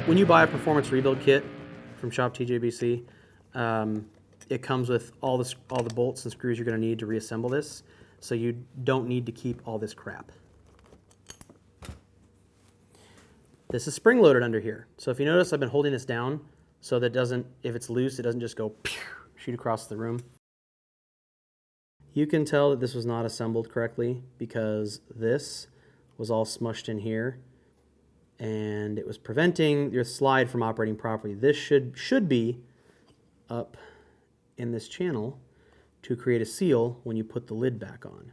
When you buy a performance rebuild kit from Shop TJBC, it comes with all the bolts and screws you're going to need to reassemble this, so you don't need to keep all this crap. This is spring loaded under here, so if you notice, I've been holding this down so that if it's loose, it doesn't just go shoot across the room. You can tell that this was not assembled correctly because this was all smushed in here, and it was preventing your slide from operating properly. This should be up in this channel to create a seal when you put the lid back on.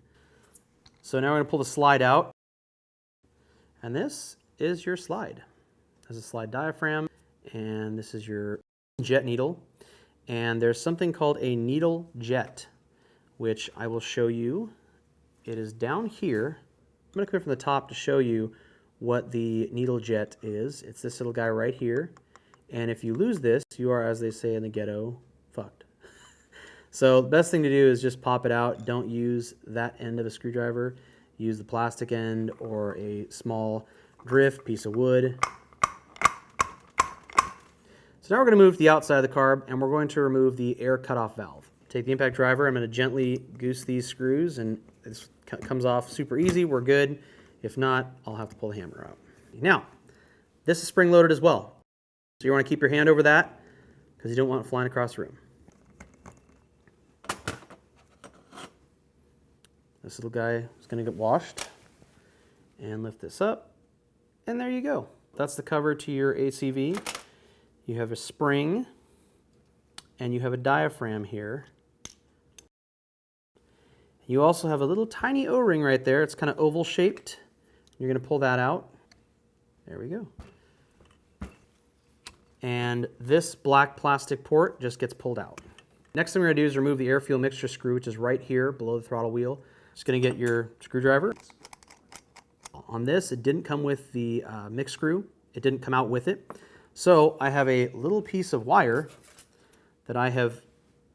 So now we're going to pull the slide out, and this is your slide. There's a slide diaphragm, and this is your jet needle, and there's something called a needle jet, which I will show you. It is down here. I'm going to come from the top to show you what the needle jet is. It's this little guy right here, and if you lose this, you are, as they say in the ghetto, fucked. So the best thing to do is just pop it out. Don't use that end of a screwdriver. Use the plastic end or a small drift piece of wood. So now we're going to move to the outside of the carb, and we're going to remove the air cutoff valve. Take the impact driver. I'm going to gently goose these screws, and this comes off super easy. We're good. If not, I'll have to pull the hammer out. Now, this is spring loaded as well. So you want to keep your hand over that because you don't want it flying across the room. This little guy is going to get washed, and lift this up, and there you go. That's the cover to your ACV. You have a spring, and you have a diaphragm here. You also have a little tiny O-ring right there. It's kind of oval shaped. You're going to pull that out. There we go. And this black plastic port just gets pulled out. Next thing we're going to do is remove the air-fuel mixture screw, which is right here below the throttle wheel. Just going to get your screwdriver. On this, it didn't come with the mix screw. It didn't come out with it. So I have a little piece of wire that I have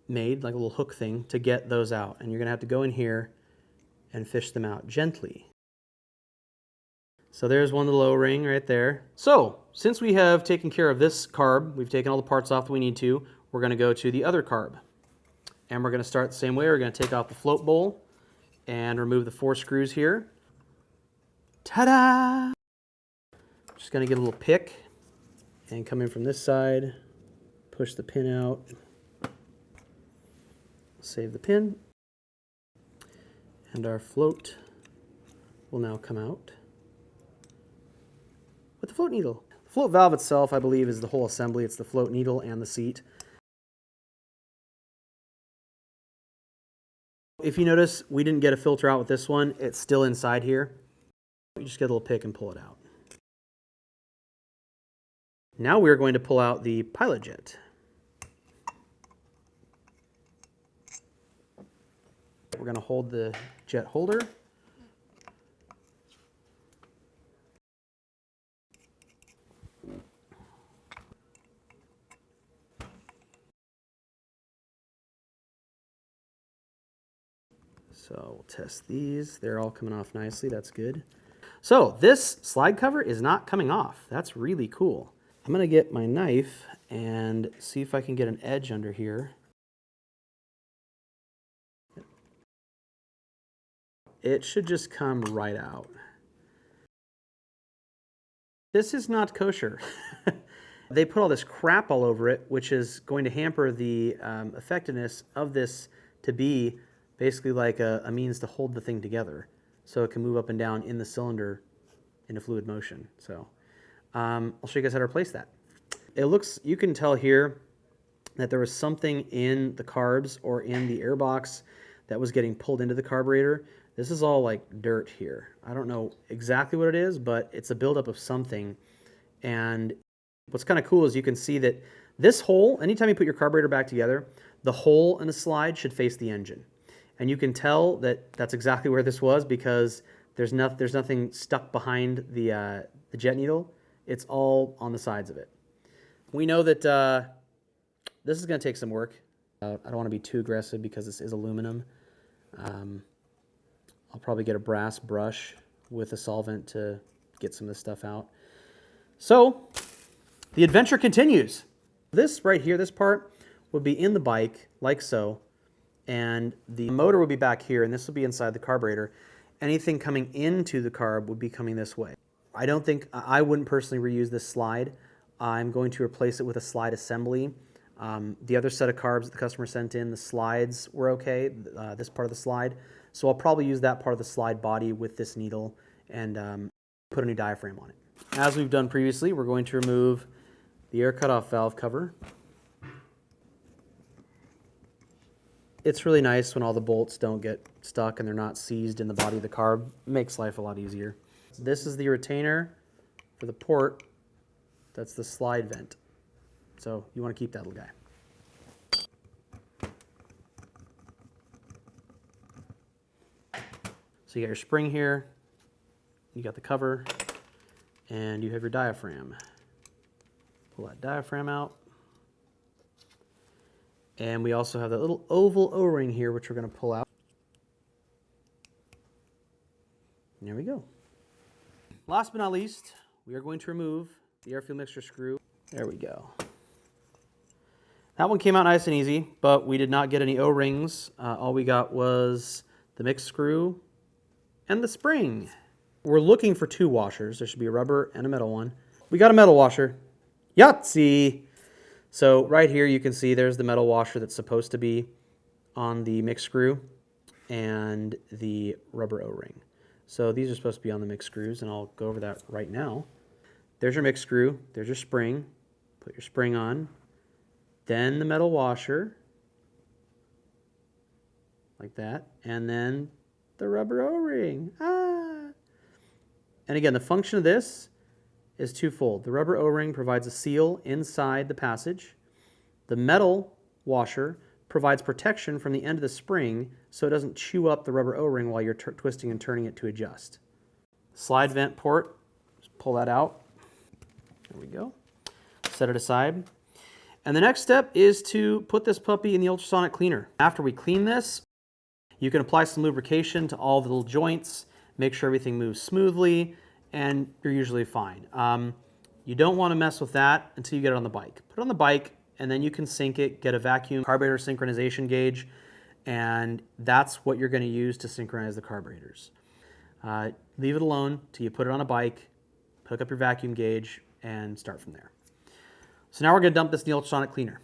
made, like a little hook thing, to get those out. And you're going to have to go in here and fish them out gently. So there's one little O-ring right there. So since we have taken care of this carb, we've taken all the parts off that we need to, we're going to go to the other carb. And we're going to start the same way. We're going to take off the float bowl and remove the 4 screws here. Ta-da! Just going to get a little pick and come in from this side, push the pin out, save the pin, and our float will now come out with the float needle. The float valve itself, I believe, is the whole assembly. It's the float needle and the seat. If you notice, we didn't get a filter out with this one. It's still inside here. You just get a little pick and pull it out. Now we're going to pull out the pilot jet. We're going to hold the jet holder. So we'll test these. They're all coming off nicely. That's good. So this slide cover is not coming off. That's really cool. I'm going to get my knife and see if I can get an edge under here. It should just come right out. This is not kosher. They put all this crap all over it, which is going to hamper the effectiveness of this to be basically like a means to hold the thing together so it can move up and down in the cylinder in a fluid motion. So I'll show you guys how to replace that. It looks, you can tell here that there was something in the carbs or in the airbox that was getting pulled into the carburetor. This is all like dirt here. I don't know exactly what it is, but it's a buildup of something. And what's kind of cool is you can see that this hole, anytime you put your carburetor back together, the hole in the slide should face the engine. And you can tell that that's exactly where this was because there's nothing stuck behind the jet needle. It's all on the sides of it. We know that this is going to take some work. I don't want to be too aggressive because this is aluminum. I'll probably get a brass brush with a solvent to get some of this stuff out. So The adventure continues. This right here, this part, would be in the bike, like so, and the motor would be back here, and this would be inside the carburetor. Anything coming into the carb would be coming this way. I wouldn't personally reuse this slide. I'm going to replace it with a slide assembly. The other set of carbs that the customer sent in, the slides were okay, this part of the slide. So I'll probably use that part of the slide body with this needle and put a new diaphragm on it. As we've done previously, we're going to remove the air cutoff valve cover. It's really nice when all the bolts don't get stuck and they're not seized in the body of the carb. It makes life a lot easier. This is the retainer for the port. That's the slide vent. So you want to keep that little guy. So you got your spring here, you got the cover, and you have your diaphragm. Pull that diaphragm out. And we also have that little oval O-ring here, which we're going to pull out. And there we go. Last but not least, we are going to remove the air fuel mixture screw. There we go. That one came out nice and easy, but we did not get any O-rings. All we got was the mix screw and the spring. We're looking for 2 washers. There should be a rubber and a metal one. We got a metal washer. Yahtzee! So right here you can see there's the metal washer that's supposed to be on the mix screw and the rubber O-ring. So these are supposed to be on the mix screws, and I'll go over that right now. There's your mix screw, there's your spring. Put your spring on. Then the metal washer, like that, and then the rubber O-ring. And again, the function of this is twofold. The rubber O-ring provides a seal inside the passage. The metal washer provides protection from the end of the spring so it doesn't chew up the rubber O-ring while you're twisting and turning it to adjust. Slide vent port, just pull that out. There we go. Set it aside. And the next step is to put this puppy in the ultrasonic cleaner. After we clean this, you can apply some lubrication to all the little joints, make sure everything moves smoothly, and you're usually fine. You don't want to mess with that until you get it on the bike. Put it on the bike, and then you can sync it, get a vacuum carburetor synchronization gauge, and that's what you're going to use to synchronize the carburetors. Leave it alone till you put it on a bike, hook up your vacuum gauge, and start from there. So now we're going to dump this in the ultrasonic cleaner.